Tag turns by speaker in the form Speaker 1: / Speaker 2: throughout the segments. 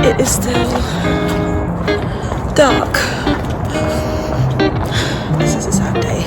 Speaker 1: It is still dark. This is a sad day.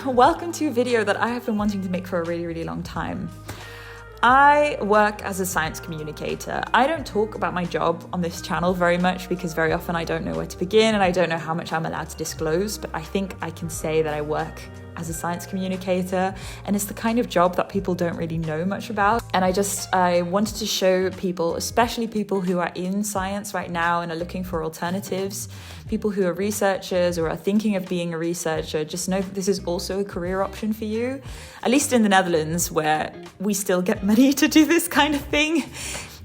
Speaker 1: Welcome to a video that I have been wanting to make for a really long time. I work as a science communicator. I don't talk about my job on this channel very much because very often I don't know where to begin and I don't know how much I'm allowed to disclose, but I think I can say that I work as a science communicator, and it's the kind of job that people don't really know much about. And I wanted to show people, especially people who are in science right now and are looking for alternatives, people who are researchers or are thinking of being a researcher, just know that this is also a career option for you, at least in the Netherlands, where we still get money to do this kind of thing.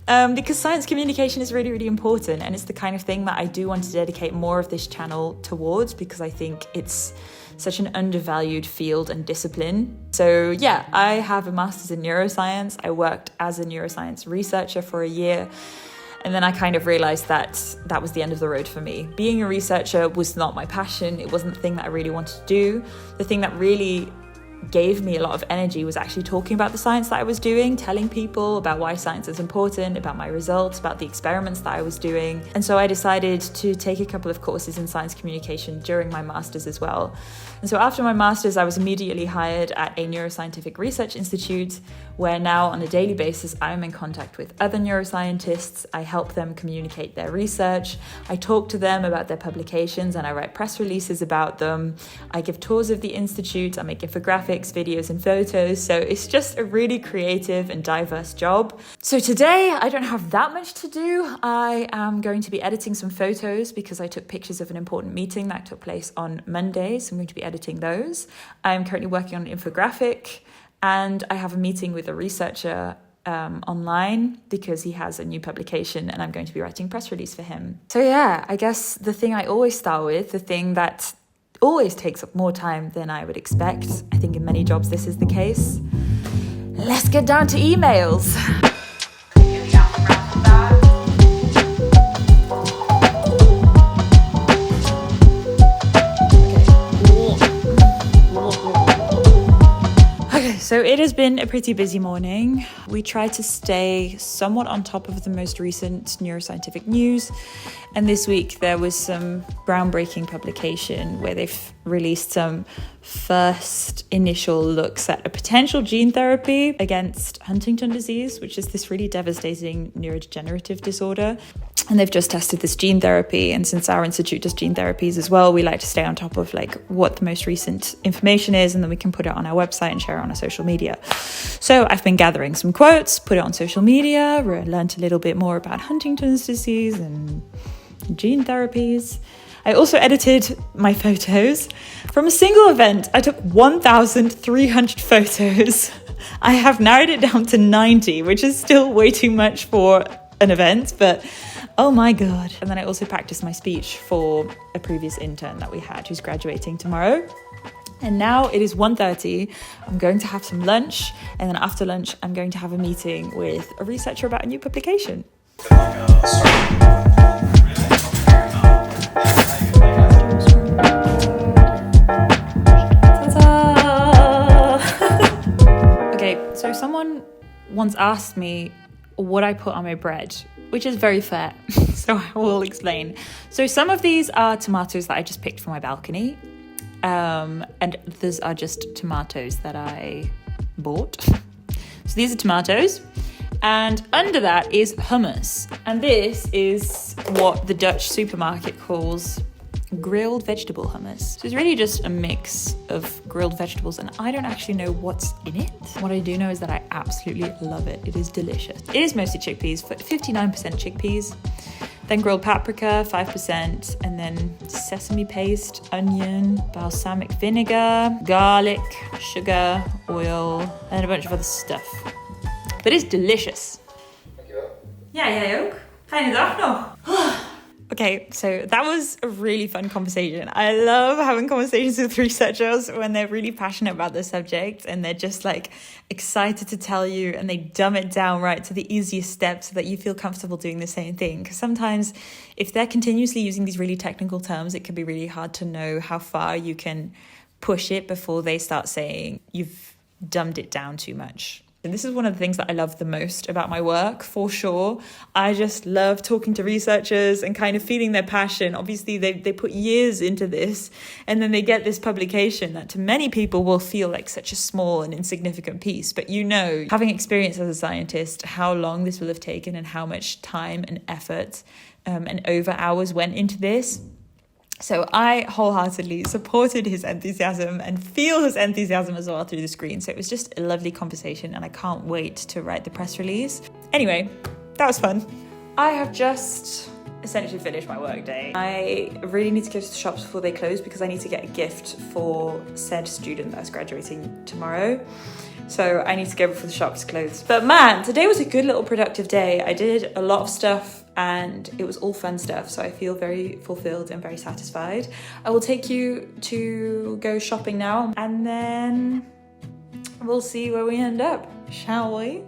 Speaker 1: Because science communication is really important, and it's the kind of thing that I do want to dedicate more of this channel towards, because I think it's such an undervalued field and discipline. So yeah, I have a master's in neuroscience. I worked as a neuroscience researcher for a year, and then I kind of realized that that was the end of the road for me. Being a researcher was not my passion. It wasn't the thing that I really wanted to do. The thing that really gave me a lot of energy was actually talking about the science that I was doing, telling people about why science is important, about my results, about the experiments that I was doing. And so I decided to take a couple of courses in science communication during my master's as well. And so after my master's, I was immediately hired at a neuroscientific research institute, where now on a daily basis, I'm in contact with other neuroscientists. I help them communicate their research. I talk to them about their publications and I write press releases about them. I give tours of the institute. I make infographics, videos and photos. So it's just a really creative and diverse job. So today I don't have that much to do. I am going to be editing some photos because I took pictures of an important meeting that took place on Monday. So I'm going to be editing those. I'm currently working on an infographic, and I have a meeting with a researcher online because he has a new publication and I'm going to be writing a press release for him. So yeah, I guess the thing I always start with, the thing that always takes up more time than I would expect, I think in many jobs this is the case. Let's get down to emails. So it has been a pretty busy morning. We try to stay somewhat on top of the most recent neuroscientific news. And this week there was some groundbreaking publication where they've released some first initial looks at a potential gene therapy against Huntington disease, which is this really devastating neurodegenerative disorder. And they've just tested this gene therapy. And since our institute does gene therapies as well, we like to stay on top of what the most recent information is, and then we can put it on our website and share it on our social media. So I've been gathering some quotes, put it on social media, learned a little bit more about Huntington's disease and gene therapies. I also edited my photos from a single event. I took 1,300 photos. I have narrowed it down to 90, which is still way too much for an event, but oh my God. And then I also practiced my speech for a previous intern that we had who's graduating tomorrow. And now it is 1:30. I'm going to have some lunch, and then after lunch, I'm going to have a meeting with a researcher about a new publication. Okay, so someone once asked me what I put on my bread, which is very fair, so I will explain. So some of these are tomatoes that I just picked from my balcony, and these are just tomatoes that I bought. So these are tomatoes, and under that is hummus, and this is what the Dutch supermarket calls grilled vegetable hummus. So it's really just a mix of grilled vegetables, and I don't actually know what's in it. What I do know is that I absolutely love it. It is delicious. It is mostly chickpeas, 59% chickpeas, then grilled paprika, 5%, and then sesame paste, onion, balsamic vinegar, garlic, sugar, oil, and a bunch of other stuff. But it's delicious.
Speaker 2: Dankjewel.
Speaker 1: Ja, jij ook. Fijne dag nog. Okay, so that was a really fun conversation. I love having conversations with researchers when they're really passionate about the subject and they're just like excited to tell you, and they dumb it down right to the easiest steps so that you feel comfortable doing the same thing. Because sometimes if they're continuously using these really technical terms, it can be really hard to know how far you can push it before they start saying you've dumbed it down too much. And this is one of the things that I love the most about my work, for sure. I just love talking to researchers and kind of feeling their passion. Obviously, they put years into this, and then they get this publication that to many people will feel like such a small and insignificant piece. But you know, having experience as a scientist, how long this will have taken and how much time and effort and over hours went into this. So I wholeheartedly supported his enthusiasm and feel his enthusiasm as well through the screen. So it was just a lovely conversation, and I can't wait to write the press release. Anyway, that was fun. I have just essentially finished my work day. I really need to go to the shops before they close because I need to get a gift for said student that's graduating tomorrow. So I need to go before the shops close. But man, today was a good little productive day. I did a lot of stuff and it was all fun stuff. So I feel very fulfilled and very satisfied. I will take you to go shopping now and then we'll see where we end up, shall we?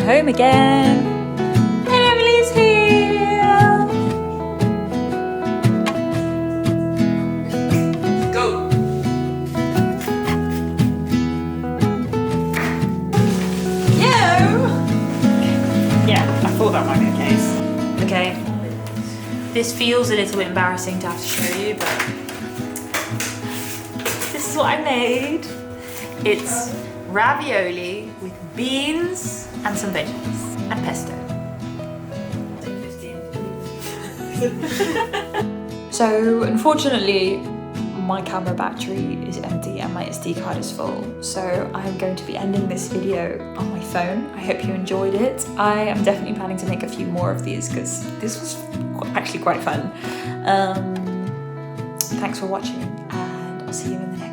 Speaker 1: Home again, and Emily's here. Go. Yeah, I thought that might be the case. Okay, this feels a little bit embarrassing to have to show you, but this is what I made. It's ravioli with beans and some veggies and pesto. So unfortunately my camera battery is empty and my SD card is full, so I'm going to be ending this video on my phone. I hope you enjoyed it. I am definitely planning to make a few more of these because this was actually quite fun. Thanks for watching and I'll see you in the next